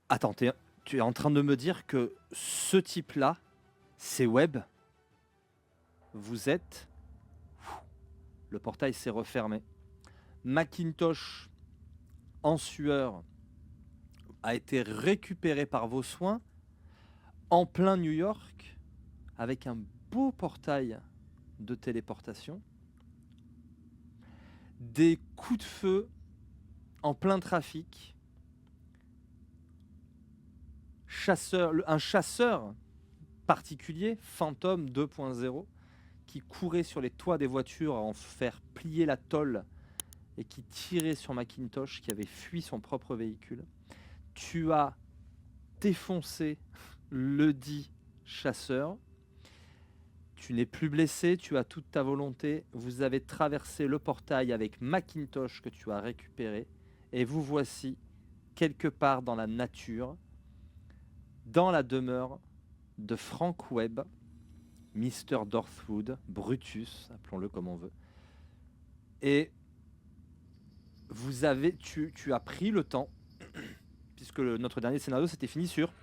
Attends, tu es en train de me dire que ce type-là, c'est Webb? Vous êtes... Le portail s'est refermé. Macintosh, en sueur, a été récupéré par vos soins en plein New York avec un beau portail de téléportation. Des coups de feu en plein trafic. Un chasseur particulier, Phantom 2.0, qui courait sur les toits des voitures à en faire plier la tôle et qui tirait sur Macintosh qui avait fui son propre véhicule. Tu as défoncé le dit chasseur. Tu n'es plus blessé, tu as toute ta volonté. Vous avez traversé le portail avec Macintosh que tu as récupéré et vous voici quelque part dans la nature, dans la demeure de Frank Webb, Mr. Dorthwood, Brutus, appelons-le comme on veut. Et tu as pris le temps, puisque notre dernier scénario s'était fini sur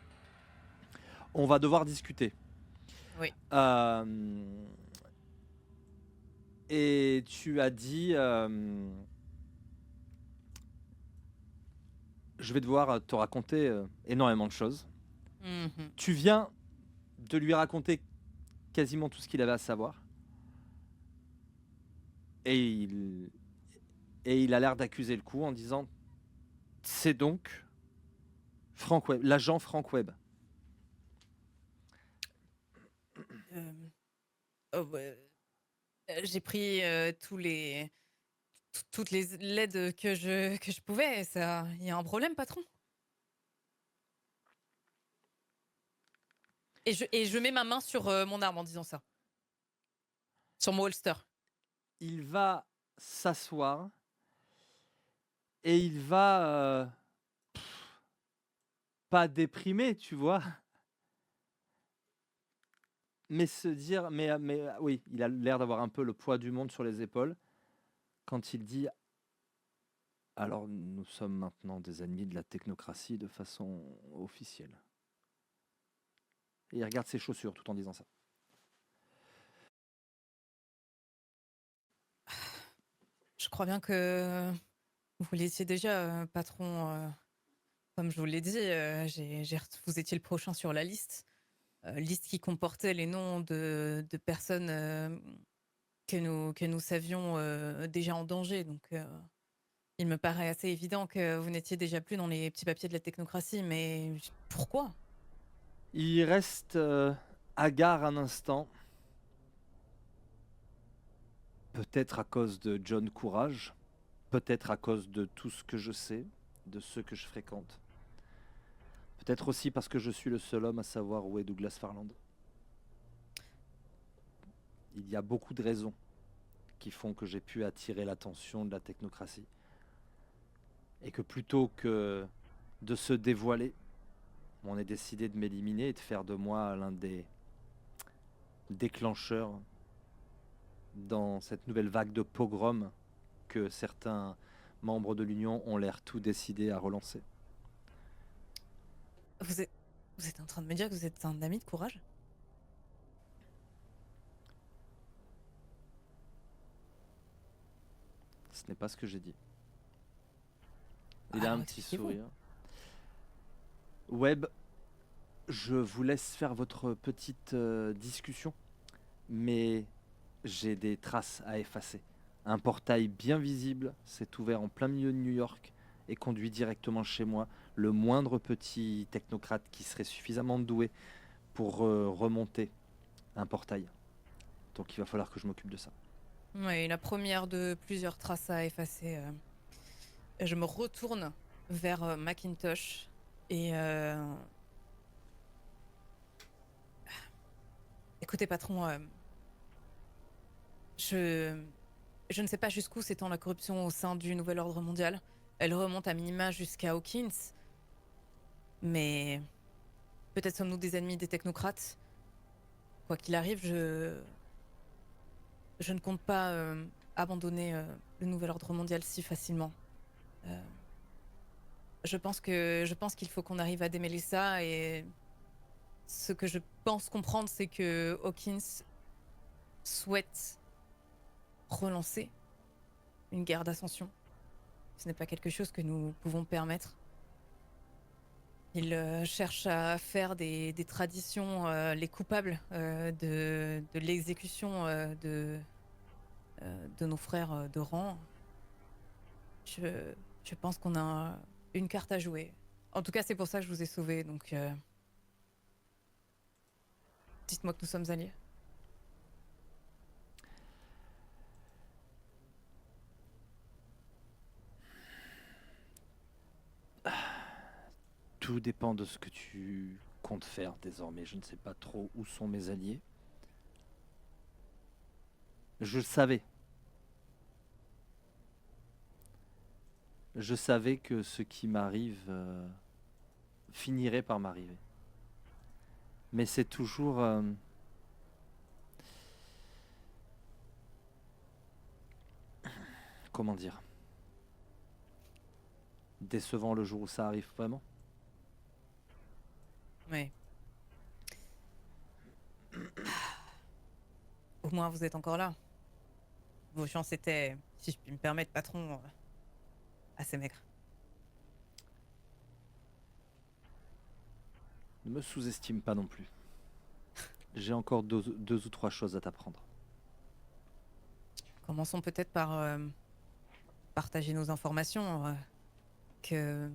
on va devoir discuter. Oui. Et tu as dit je vais devoir te raconter énormément de choses. Mhm. Tu viens de lui raconter quasiment tout ce qu'il avait à savoir. Et il a l'air d'accuser le coup en disant c'est donc Frank Webb, l'agent Frank Webb. Euh, oh, ouais. J'ai pris toutes les aides que je pouvais. Ça, il y a un problème, patron. Et je mets ma main sur mon arme en disant ça. Sur mon holster. Il va s'asseoir et il va pas déprimer, tu vois, mais se dire, mais oui, il a l'air d'avoir un peu le poids du monde sur les épaules quand il dit alors nous sommes maintenant des ennemis de la technocratie de façon officielle. Et il regarde ses chaussures tout en disant ça. Je crois bien que vous l'étiez déjà, patron. Comme je vous l'ai dit, vous étiez le prochain sur la liste. Liste qui comportait les noms de personnes que nous savions déjà en danger. Donc, il me paraît assez évident que vous n'étiez déjà plus dans les petits papiers de la technocratie. Mais pourquoi? Il reste hagard un instant. Peut-être à cause de John Courage, peut-être à cause de tout ce que je sais, de ceux que je fréquente. Peut-être aussi parce que je suis le seul homme à savoir où est Douglas Farland. Il y a beaucoup de raisons qui font que j'ai pu attirer l'attention de la technocratie. Et que plutôt que de se dévoiler, on ait décidé de m'éliminer et de faire de moi l'un des déclencheurs dans cette nouvelle vague de pogroms que certains membres de l'Union ont l'air tout décidés à relancer. Vous êtes, vous êtes en train de me dire que vous êtes un ami de courage? Ce n'est pas ce que j'ai dit. Il a Alors un petit expliquez-vous. sourire. Webb, je vous laisse faire votre petite discussion, mais j'ai des traces à effacer. Un portail bien visible s'est ouvert en plein milieu de New York et conduit directement chez moi. Le moindre petit technocrate qui serait suffisamment doué pour remonter un portail. Donc il va falloir que je m'occupe de ça. Oui, la première de plusieurs traces à effacer. Je me retourne vers Macintosh et écoutez, patron, je je ne sais pas jusqu'où s'étend la corruption au sein du nouvel ordre mondial. Elle remonte à minima jusqu'à Hawkins, mais peut-être sommes-nous des ennemis des technocrates. Quoi qu'il arrive, je ne compte pas abandonner le nouvel ordre mondial si facilement. Euh, je pense qu'il faut qu'on arrive à démêler ça et ce que je pense comprendre, c'est que Hawkins souhaite relancer une guerre d'ascension. Ce n'est pas quelque chose que nous pouvons permettre. Il cherche à faire des traditions les coupables de l'exécution de nos frères de rang. Je pense qu'on a une carte à jouer. En tout cas, c'est pour ça que je vous ai sauvé, donc dites-moi que nous sommes alliés. Tout dépend de ce que tu comptes faire désormais. Je ne sais pas trop où sont mes alliés. Je le savais. Je savais que ce qui m'arrive finirait par m'arriver. Mais c'est toujours... comment dire, décevant le jour où ça arrive vraiment. Oui. Au moins, vous êtes encore là. Vos chances étaient, si je puis me permettre, patron, assez maigres. Ne me sous-estime pas non plus. J'ai encore deux ou trois choses à t'apprendre. Commençons peut-être par partager nos informations. Que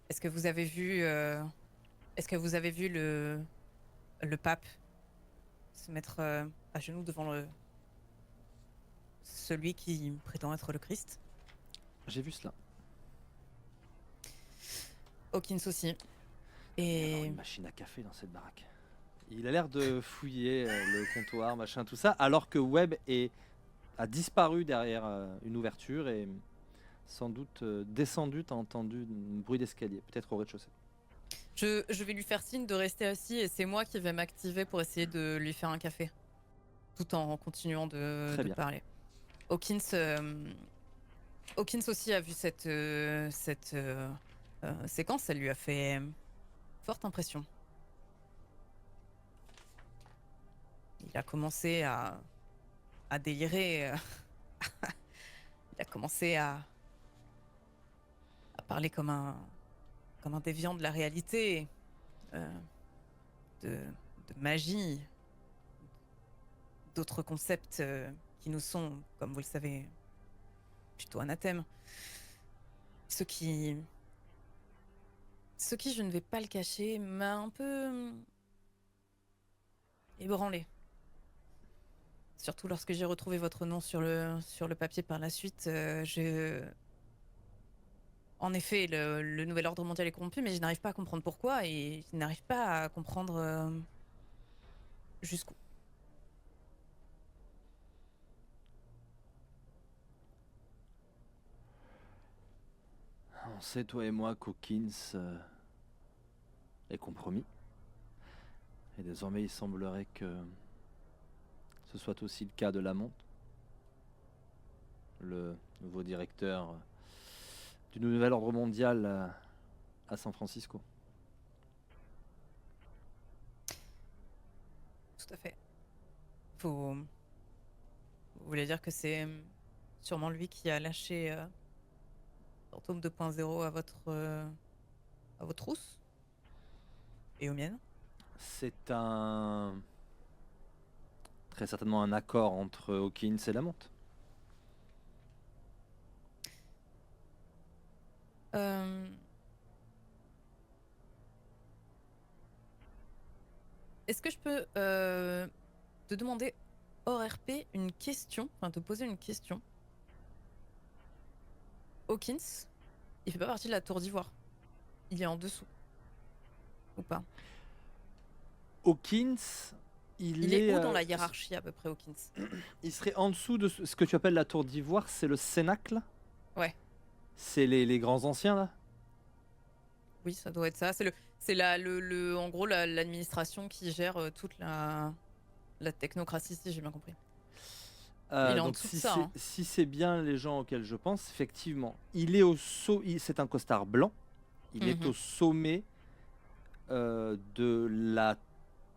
est-ce que vous avez vu le pape se mettre à genoux devant celui qui prétend être le Christ? J'ai vu cela. Hawkins aussi. Il y a alors Et une machine à café dans cette baraque. Il a l'air de fouiller le comptoir, machin, tout ça, alors que Webb a disparu derrière une ouverture et sans doute descendu. T'as entendu un bruit d'escalier, peut-être au rez-de-chaussée. je vais lui faire signe de rester assis et c'est moi qui vais m'activer pour essayer de lui faire un café, tout en continuant Très de bien. parler. Hawkins, Hawkins aussi a vu cette séquence, elle lui a fait forte impression. Il a commencé à délirer, il a commencé à parler comme un déviant de la réalité, euh, de magie, d'autres concepts qui nous sont, comme vous le savez, plutôt anathèmes. Ce qui, je ne vais pas le cacher, m'a un peu ébranlé. Surtout lorsque j'ai retrouvé votre nom sur le papier par la suite, en effet, le nouvel ordre mondial est corrompu, mais je n'arrive pas à comprendre pourquoi et je n'arrive pas à comprendre jusqu'où. On sait, toi et moi, qu'Hawkins est compromis. Et désormais, il semblerait que ce soit aussi le cas de Lamont, le nouveau directeur du nouvel ordre mondial à San Francisco. Tout à fait. Vous voulez dire que c'est sûrement lui qui a lâché Fantôme 2.0 à votre trousse et aux miennes? C'est très certainement un accord entre Hawkins et Lamont. Euh, Est-ce que je peux te demander hors RP une question, enfin te poser une question? Hawkins, il fait pas partie de la tour d'ivoire. Il est en dessous. Ou pas? Hawkins, Il est où dans la hiérarchie à peu près, Hawkins? Il serait en dessous de ce que tu appelles la tour d'ivoire, c'est le Cénacle. Ouais. C'est les grands anciens là. Oui, ça doit être ça. C'est en gros l'administration qui gère toute la technocratie, si j'ai bien compris. Il est en Donc dessous de ça, hein. si c'est bien les gens auxquels je pense, effectivement, il est au c'est un costard blanc, il est au Mhm. sommet de la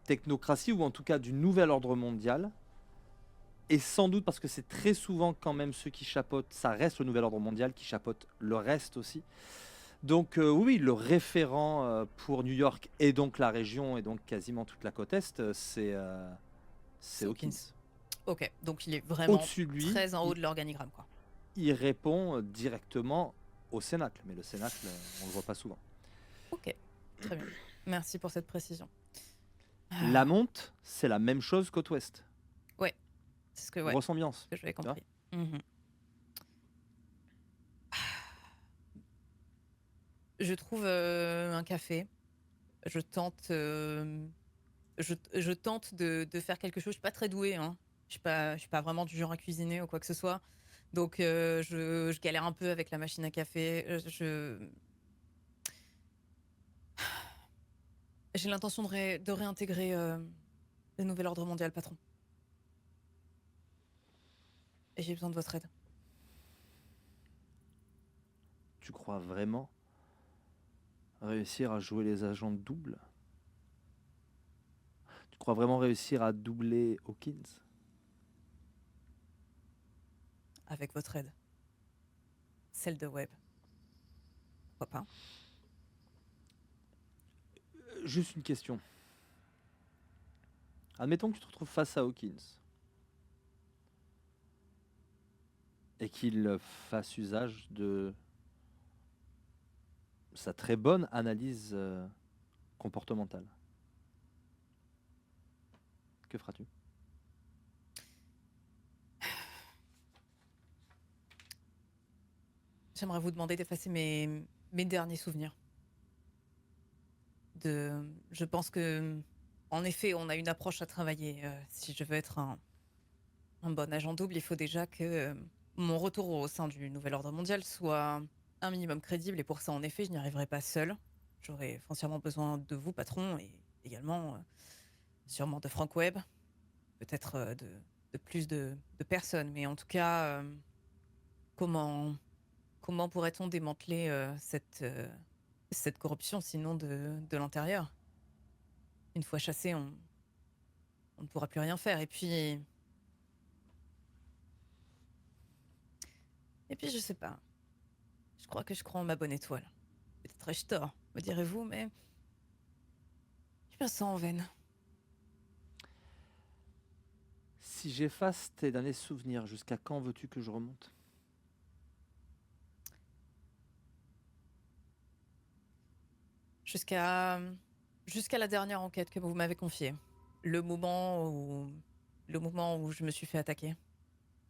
technocratie, ou en tout cas du nouvel ordre mondial, et sans doute parce que c'est très souvent quand même ceux qui chapeautent, ça reste le nouvel ordre mondial qui chapeaute le reste aussi. Donc oui, le référent pour New York et donc la région et donc quasiment toute la côte Est, c'est C'est Hawkins. Hawkins. Ok, donc il est vraiment Au-dessus de lui, très en haut de l'organigramme, quoi. il répond directement au Cénacle, mais le Cénacle, on le voit pas souvent. Ok, très bien. Merci pour cette précision. La Ah, monte, c'est la même chose côte ouest. ouais, c'est Grosse ambiance. ce que j'avais Tu vois. compris. Mhm. Je trouve un café. Je tente, je tente de faire quelque chose. Je suis pas très douée, hein. Je suis pas vraiment du genre à cuisiner ou quoi que ce soit. Donc je galère un peu avec la machine à café. J'ai l'intention de réintégrer le nouvel ordre mondial, patron. Et j'ai besoin de votre aide. Tu crois vraiment réussir à jouer les agents doubles? Tu crois vraiment réussir à doubler Hawkins? Avec votre aide. Celle de Webb. Pourquoi pas? Juste une question. Admettons que tu te retrouves face à Hawkins et qu'il fasse usage de sa très bonne analyse comportementale. Que feras-tu? J'aimerais vous demander d'effacer mes derniers souvenirs. Je pense que, en effet, on a une approche à travailler. Si je veux être un bon agent double, il faut déjà que mon retour au sein du nouvel ordre mondial soit un minimum crédible. Et pour ça, en effet, je n'y arriverai pas seule. J'aurai foncièrement besoin de vous, patron, et également sûrement de Frank Webb, peut-être de plus de personnes. Mais en tout cas, comment, comment pourrait-on démanteler cette corruption, sinon de l'intérieur? Une fois chassé, on ne pourra plus rien faire. Et puis, je sais pas. Je crois que je crois en ma bonne étoile. Peut-être ai-je tort, me direz-vous, mais je me sens en veine. Si j'efface tes derniers souvenirs, jusqu'à quand veux-tu que je remonte? Jusqu'à jusqu'à la dernière enquête que vous m'avez confiée. Le moment où le moment où je me suis fait attaquer.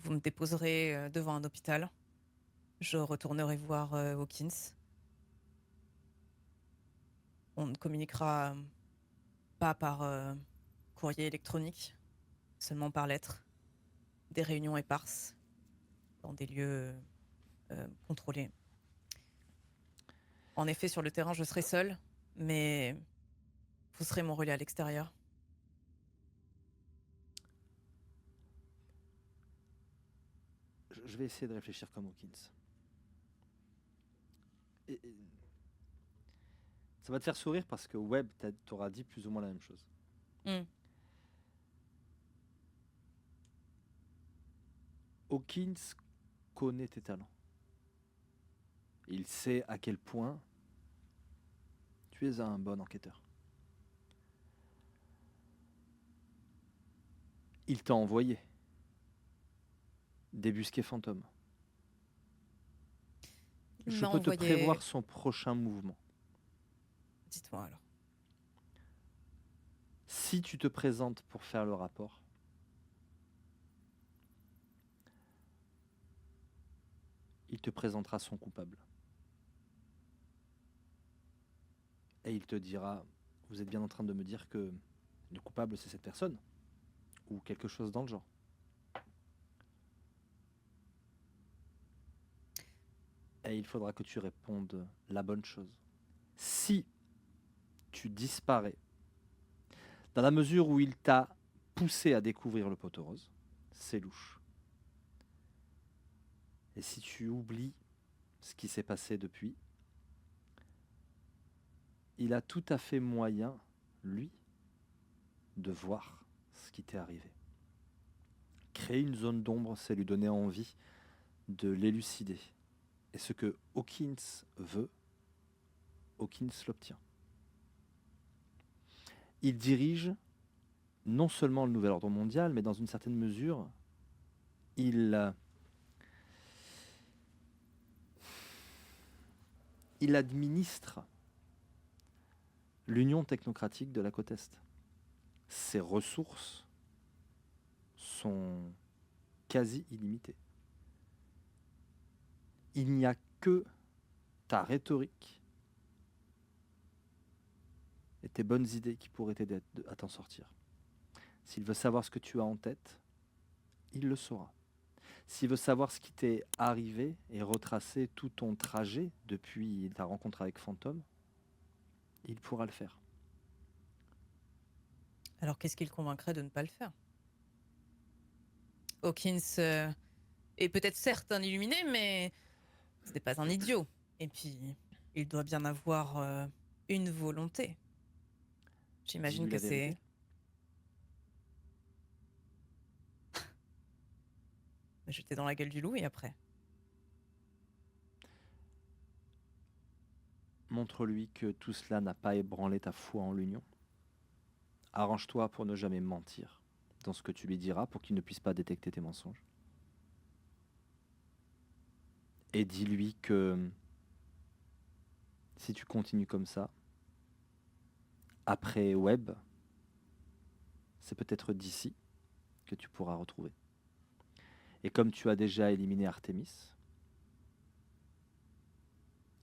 Vous me déposerez devant un hôpital. Je retournerai voir Hawkins. On ne communiquera pas par courrier électronique, seulement par lettre. Des réunions éparses dans des lieux contrôlés. En effet, sur le terrain, je serai seule, mais vous serez mon relais à l'extérieur. Je vais essayer de réfléchir comme Hawkins. Et ça va te faire sourire parce que Webb t'aura dit plus ou moins la même chose. Hmm. Hawkins connaît tes talents. Il sait à quel point tu es un bon enquêteur. Il t'a envoyé débusquer Fantôme. Il Je m'a peux te envoyé... prévoir son prochain mouvement. Dites-moi alors. Si tu te présentes pour faire le rapport, il te présentera son coupable. Et il te dira, vous êtes bien en train de me dire que le coupable c'est cette personne, ou quelque chose dans le genre. Et il faudra que tu répondes la bonne chose. Si tu disparais, dans la mesure où il t'a poussé à découvrir le poteau rose, c'est louche. Et si tu oublies ce qui s'est passé depuis, il a tout à fait moyen, lui, de voir ce qui t'est arrivé. Créer une zone d'ombre, c'est lui donner envie de l'élucider. Et ce que Hawkins veut, Hawkins l'obtient. Il dirige non seulement le nouvel ordre mondial, mais dans une certaine mesure, il administre l'Union technocratique de la côte Est. Ses ressources sont quasi illimitées. Il n'y a que ta rhétorique et tes bonnes idées qui pourraient t'aider à t'en sortir. S'il veut savoir ce que tu as en tête, il le saura. S'il veut savoir ce qui t'est arrivé et retracer tout ton trajet depuis ta rencontre avec Fantôme, il pourra le faire. Alors qu'est-ce qui le convaincrait de ne pas le faire? Hawkins est peut-être certes un illuminé, mais ce n'est pas un idiot. Et puis, il doit bien avoir une volonté. J'imagine Dis-lui que la vérité. c'est... Me jeter dans la gueule du loup et après. Montre-lui que tout cela n'a pas ébranlé ta foi en l'union. Arrange-toi pour ne jamais mentir dans ce que tu lui diras pour qu'il ne puisse pas détecter tes mensonges. Et dis-lui que si tu continues comme ça, après Webb, c'est peut-être d'ici que tu pourras retrouver. Et comme tu as déjà éliminé Artemis,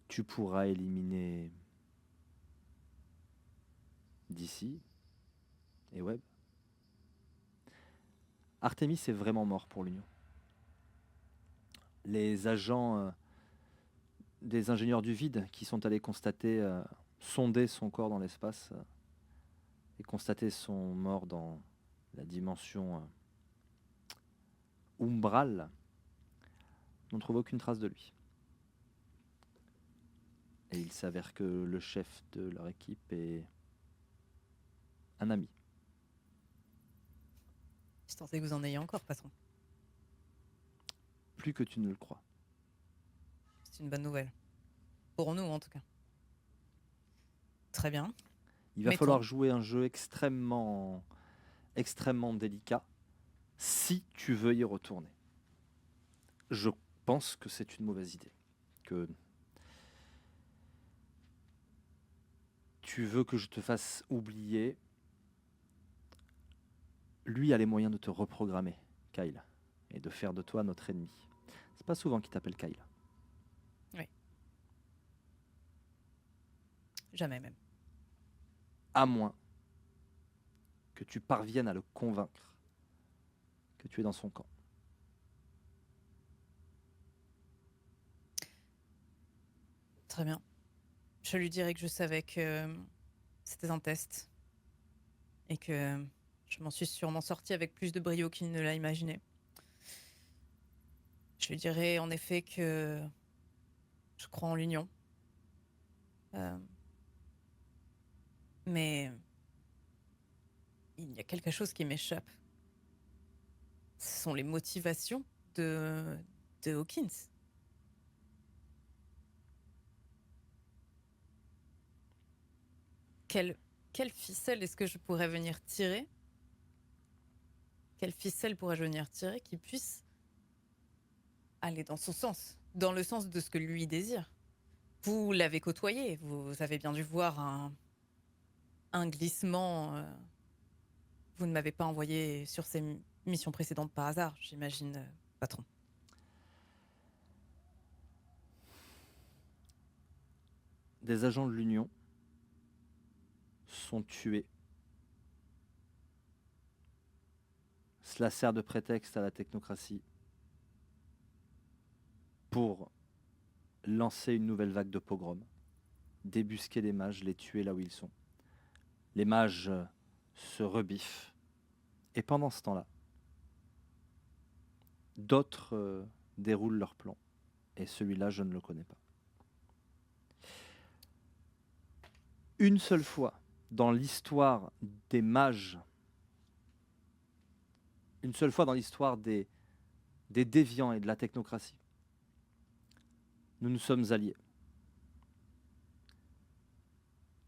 tu pourras éliminer d'ici et Webb. Artemis est vraiment mort pour l'Union. Les agents des ingénieurs du vide qui sont allés constater, sonder son corps dans l'espace et constater son mort dans la dimension umbrale, n'ont trouvé aucune trace de lui. Et il s'avère que le chef de leur équipe est un ami. Je pensais que vous en ayez encore, patron. Plus que tu ne le crois. C'est une bonne nouvelle. Pour nous, en tout cas. Très bien. Il va Mettons. falloir jouer un jeu extrêmement délicat si tu veux y retourner. Je pense que c'est une mauvaise idée. Que tu veux que je te fasse oublier. Lui a les moyens de te reprogrammer, Kyle, et de faire de toi notre ennemi. C'est pas souvent qu'il t'appelle Kyle. Oui. Jamais même. À moins que tu parviennes à le convaincre que tu es dans son camp. Très bien. Je lui dirai que je savais que c'était un test et que je m'en suis sûrement sortie avec plus de brio qu'il ne l'a imaginé. Je lui dirai en effet que je crois en l'union. Mais il y a quelque chose qui m'échappe. Ce sont les motivations de Hawkins. Quelle ficelle est-ce que je pourrais venir tirer? Quelle ficelle pourrais-je venir tirer qui puisse aller dans son sens, dans le sens de ce que lui désire? Vous l'avez côtoyé, vous avez bien dû voir un glissement. Vous ne m'avez pas envoyé sur ces missions précédentes par hasard, j'imagine, patron. Des agents de l'Union sont tués. Cela sert de prétexte à la technocratie pour lancer une nouvelle vague de pogroms, débusquer les mages, les tuer là où ils sont. Les mages se rebiffent. Et pendant ce temps-là, d'autres déroulent leur plan. Et celui-là, je ne le connais pas. Une seule fois dans l'histoire des mages, une seule fois dans l'histoire des déviants et de la technocratie, nous nous sommes alliés.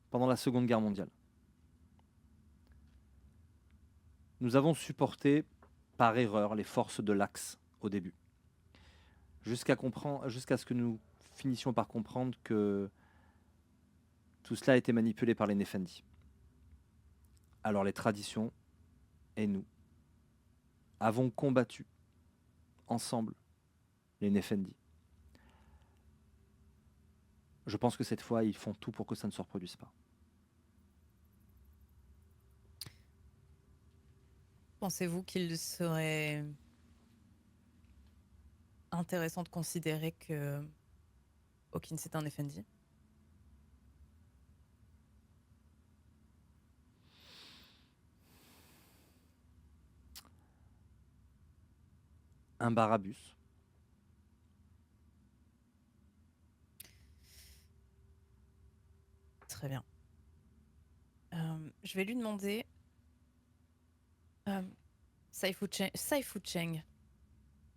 Pendant la Seconde Guerre mondiale. Nous avons supporté par erreur les forces de l'Axe au début. Jusqu'à ce que nous finissions par comprendre que tout cela a été manipulé par les Nefendi. Alors les traditions et nous avons combattu ensemble les Nefendi. Je pense que cette fois, ils font tout pour que ça ne se reproduise pas. Pensez-vous qu'il serait intéressant de considérer que Hawkins est un Effendi? Un Barabus. Très bien. Je vais lui demander... Saifu Cheng,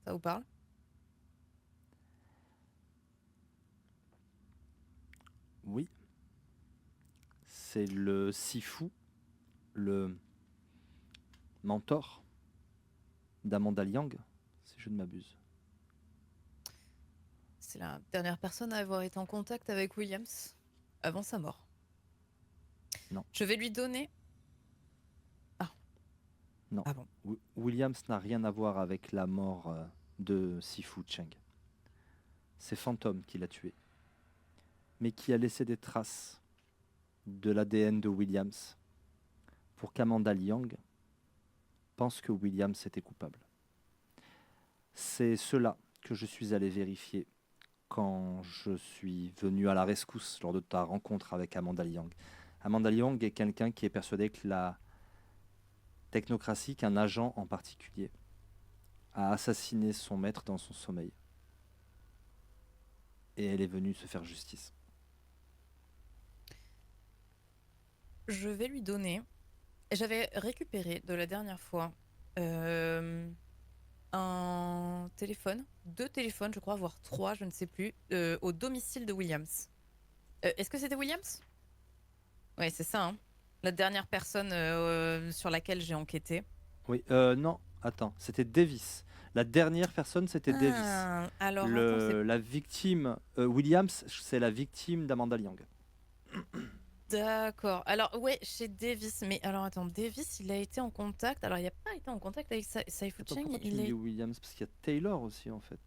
ça vous parle? Oui. C'est le Sifu, le mentor d'Amanda Liang, si je ne m'abuse. C'est la dernière personne à avoir été en contact avec Williams avant sa mort. Non. Je vais lui donner... Ah. Non. Ah bon. Williams n'a rien à voir avec la mort de Sifu Cheng. C'est Phantom qui l'a tué, mais qui a laissé des traces de l'ADN de Williams pour qu'Amanda Liang pense que Williams était coupable. C'est cela que je suis allé vérifier quand je suis venu à la rescousse lors de ta rencontre avec Amanda Liang. Amanda Liang est quelqu'un qui est persuadé que la technocratie, qu'un agent en particulier, a assassiné son maître dans son sommeil. Et elle est venue se faire justice. Je vais lui donner... J'avais récupéré de la dernière fois un téléphone, 2 téléphones, je crois, voire 3, je ne sais plus, au domicile de Williams. Est-ce que c'était Williams? Ouais, c'est ça, hein. La dernière personne sur laquelle j'ai enquêté. Oui, non, attends, c'était Davis. La dernière personne, c'était Davis. Alors, attends, La victime, Williams, c'est la victime d'Amanda Liang. D'accord. Alors, ouais, chez Davis. Mais alors, attends, Davis, il a été en contact. Alors, il n'a pas été en contact avec Saifu Attends, Cheng. pourquoi tu Il me dis est... Williams? Parce qu'il y a Taylor aussi, en fait.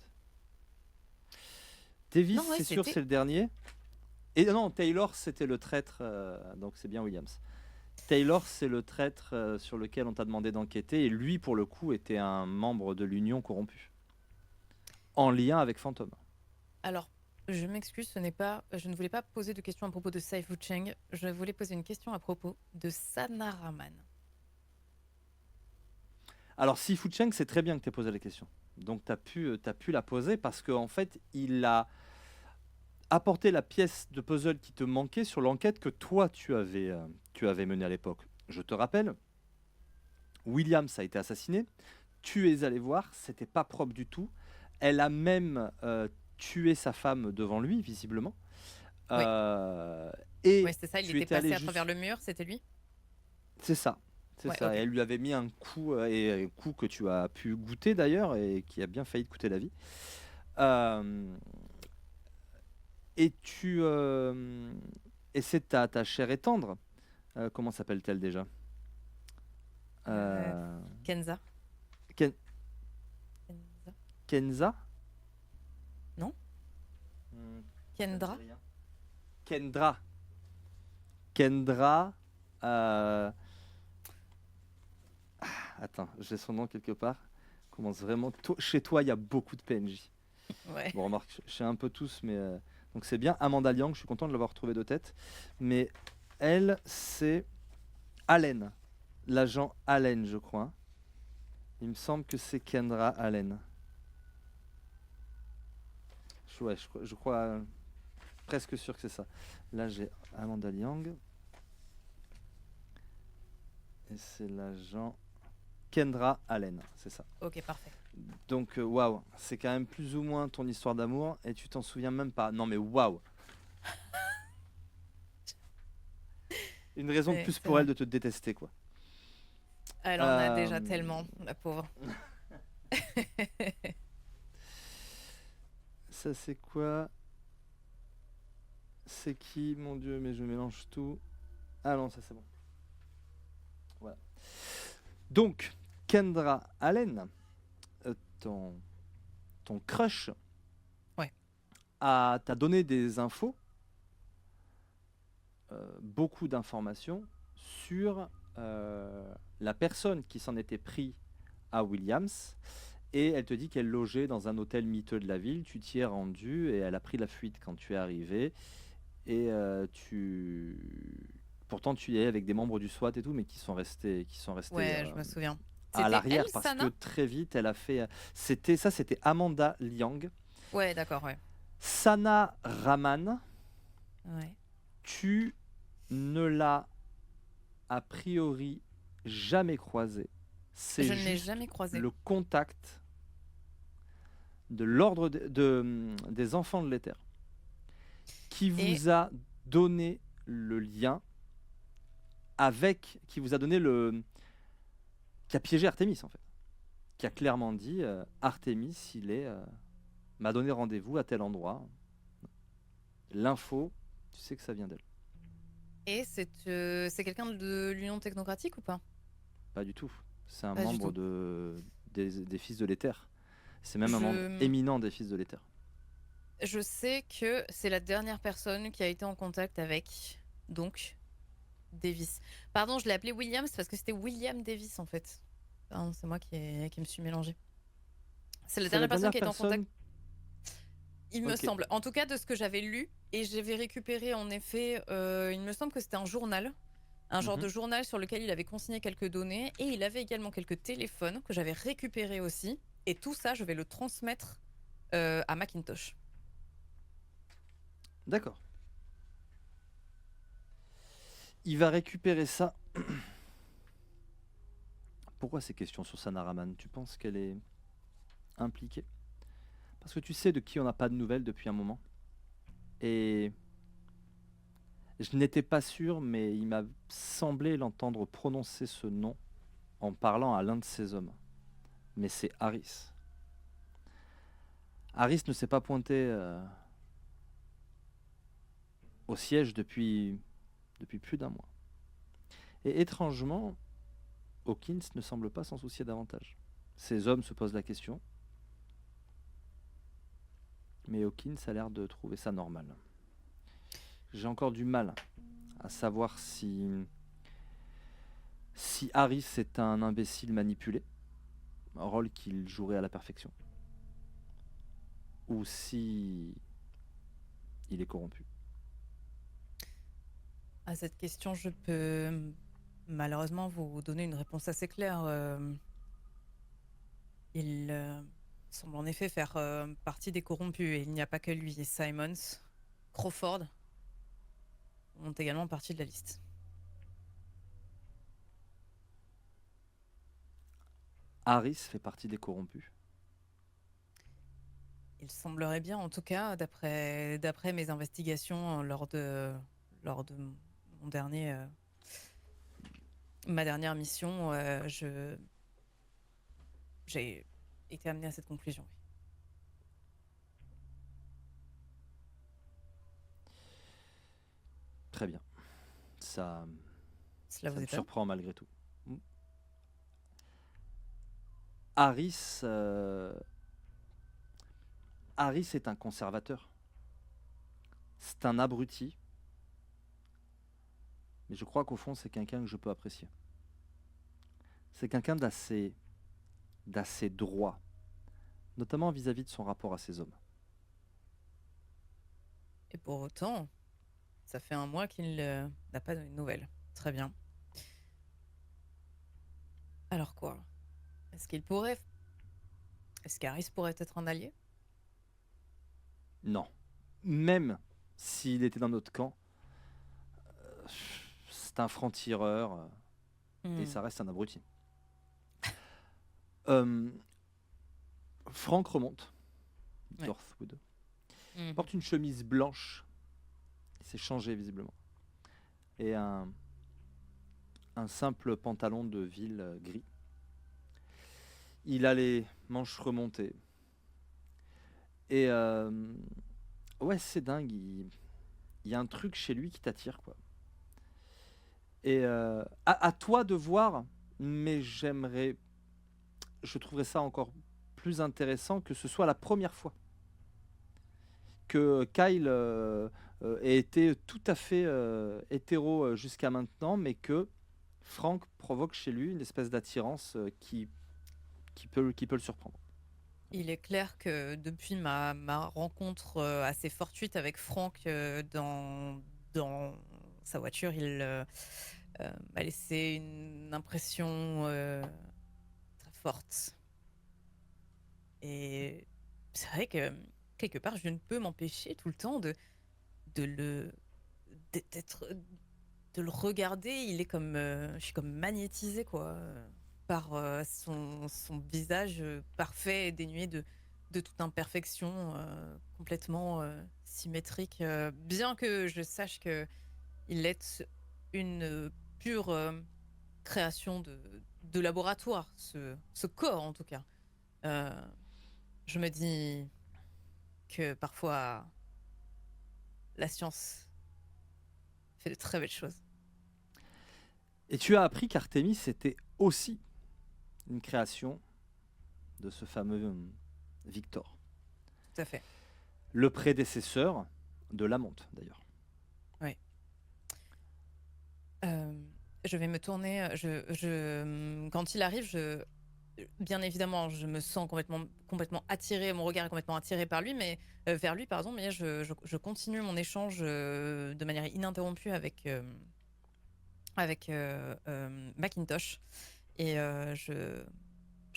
Davis, Non, ouais, c'est sûr, c'était- c'est le dernier. Et non, Taylor, c'était le traître, donc c'est bien Williams. Taylor, c'est le traître sur lequel on t'a demandé d'enquêter, et lui, pour le coup, était un membre de l'Union corrompue, en lien avec Phantom. Alors, je m'excuse, je ne voulais pas poser de questions à propos de Saifu Cheng. Je voulais poser une question à propos de Sanaraman. Alors, Sifu Cheng, c'est très bien que tu aies posé la question. Donc, tu as pu la poser parce qu'en fait, il a apporté la pièce de puzzle qui te manquait sur l'enquête que toi, tu avais menée à l'époque. Je te rappelle, Williams a été assassiné. Tu es allé voir, c'était pas propre du tout. Elle a même tué sa femme devant lui, visiblement. Oui. Et Ouais, c'est ça, il tu était étais allé passé à juste... travers le mur, c'était lui? C'est ça. C'est Ouais, ça. ok. Et elle lui avait mis un coup, et un coup que tu as pu goûter d'ailleurs, et qui a bien failli te coûter la vie. Euh, et tu. Et c'est ta chère et tendre. Comment s'appelle-t-elle déjà? Kenza. Ken- Kenza. Kenza? Non? Hmm, Kendra? ça me dit rien. Kendra. Kendra. Attends, j'ai son nom quelque part. Commence vraiment. Chez toi, il y a beaucoup de PNJ. Ouais. Bon, remarque, je sais un peu tous, mais. Donc c'est bien. Amanda Liang, je suis content de l'avoir retrouvée de tête. Mais elle, c'est Allen. L'agent Allen, je crois. Il me semble que c'est Kendra Allen. Je ouais, je crois presque sûr que c'est ça. Là, j'ai Amanda Liang. Et c'est l'agent Kendra Allen, c'est ça. Ok, parfait. Donc, waouh, c'est quand même plus ou moins ton histoire d'amour et tu t'en souviens même pas. Non, mais waouh! Une raison de Ouais, plus c'est pour elle vrai. de te détester, quoi. Elle en a déjà Euh, tellement, la pauvre. Ça, c'est quoi? C'est qui? Mon Dieu, mais je mélange tout. Ah non, ça c'est bon. Voilà. Donc, Kendra Allen, euh, ton, ton crush, Ouais. t'a donné des infos, beaucoup d'informations sur la personne qui s'en était pris à Williams. Et elle te dit qu'elle logeait dans un hôtel miteux de la ville. Tu t'y es rendu et elle a pris la fuite quand tu es arrivé. Et pourtant tu y es avec des membres du SWAT et tout, mais qui sont restés Ouais, je me souviens. à C'était elle, l'arrière parce que Sana? très vite elle a fait. C'était Amanda Liang. Ouais, d'accord, ouais. Sana Raman, Ouais. tu ne l'as a priori jamais croisée. C'est Je ne l'ai juste jamais croisée. le contact de l'ordre des enfants de l'Éther qui Et vous a donné le lien qui vous a donné qui a piégé Artemis en fait, qui a clairement dit Artemis, m'a donné rendez-vous à tel endroit. L'info, tu sais que ça vient d'elle. c'est quelqu'un de l'Union technocratique ou pas? Pas du tout. C'est un Pas du membre tout. des Fils de l'Éther. C'est même un membre Je, éminent des Fils de l'Éther. je sais que c'est la dernière personne qui a été en contact avec, donc, Davis. Pardon, je l'ai appelé Williams parce que c'était William Davis en fait. Pardon, c'est moi qui me suis mélangée. C'est la C'est la dernière personne dernière qui a été en contact, personne. il me Ok. semble. En tout cas, de ce que j'avais lu, et j'avais récupéré en effet, il me semble que c'était un journal, un genre Mhm. de journal sur lequel il avait consigné quelques données, et il avait également quelques téléphones que j'avais récupérés aussi. Et tout ça, je vais le transmettre à Macintosh. D'accord. Il va récupérer ça. Pourquoi ces questions sur Sanaraman? Tu penses qu'elle est impliquée? Parce que tu sais de qui on n'a pas de nouvelles depuis un moment. Et je n'étais pas sûr, mais il m'a semblé l'entendre prononcer ce nom en parlant à l'un de ses hommes. Mais c'est Harris. Harris ne s'est pas pointé au siège depuis plus d'un mois. Et étrangement, Hawkins ne semble pas s'en soucier davantage. Ses hommes se posent la question, mais Hawkins a l'air de trouver ça normal. J'ai encore du mal à savoir si Harris est un imbécile manipulé, un rôle qu'il jouerait à la perfection, ou si il est corrompu. À cette question, je peux malheureusement vous donner une réponse assez claire. Il semble en effet faire partie des corrompus, et il n'y a pas que lui. Simons, Crawford font également partie de la liste. Harris fait partie des corrompus. Il semblerait bien, en tout cas, d'après mes investigations lors de mon dernier, ma dernière mission, j'ai été amenée à cette conclusion. Oui. Très bien. Ça, Cela ça vous me étonne? surprend malgré tout. Harris, Harris est un conservateur. C'est un abruti. Mais je crois qu'au fond, c'est quelqu'un que je peux apprécier. C'est quelqu'un d'assez droit, notamment vis-à-vis de son rapport à ses hommes. Et pour autant, ça fait un mois qu'il n'a pas de nouvelles. Très bien. Alors quoi? Est-ce qu'Harris pourrait être un allié? Non. Même s'il était dans notre camp, euh, c'est un franc-tireur et Hmm. ça reste un abruti. Euh, Franck remonte, Ouais. Dorthwood. Il Mhm. porte une chemise blanche, il s'est changé visiblement, et un simple pantalon de ville gris. Il a les manches remontées. Et ouais, c'est dingue, il y a un truc chez lui qui t'attire, quoi. Et à toi de voir, mais je trouverais ça encore plus intéressant que ce soit la première fois que Kyle ait été tout à fait hétéro jusqu'à maintenant, mais que Frank provoque chez lui une espèce d'attirance qui peut le surprendre. Il est clair que depuis ma rencontre assez fortuite avec Franck dans sa voiture, il m'a laissé une impression très forte. Et c'est vrai que quelque part, je ne peux m'empêcher tout le temps de le d'être de le regarder. Il est comme je suis comme magnétisée quoi par son visage parfait et dénué de toute imperfection, complètement symétrique. Bien que je sache que il est une pure création de laboratoire, ce corps en tout cas. Euh, je me dis que parfois la science fait de très belles choses. Et tu as appris qu'Artémis était aussi une création de ce fameux Victor, Tout à fait. le prédécesseur de Lamonte d'ailleurs. Oui. Je vais me tourner. Quand il arrive, bien évidemment, je me sens complètement attirée. Mon regard est complètement attiré par lui, mais vers lui, pardon. Mais je continue mon échange de manière ininterrompue avec Macintosh. Et je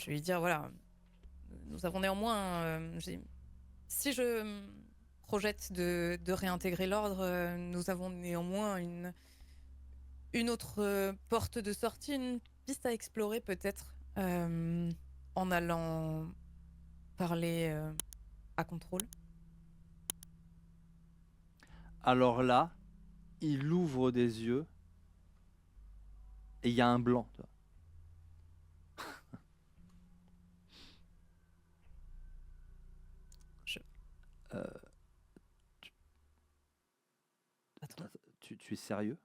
vais lui dire voilà, nous avons néanmoins. Si je projette de réintégrer l'ordre, nous avons néanmoins une autre porte de sortie, une piste à explorer peut-être en allant parler à contrôle. Alors là, il ouvre des yeux et il y a un blanc. Tu vois. Je... Euh, Attends. tu es sérieux?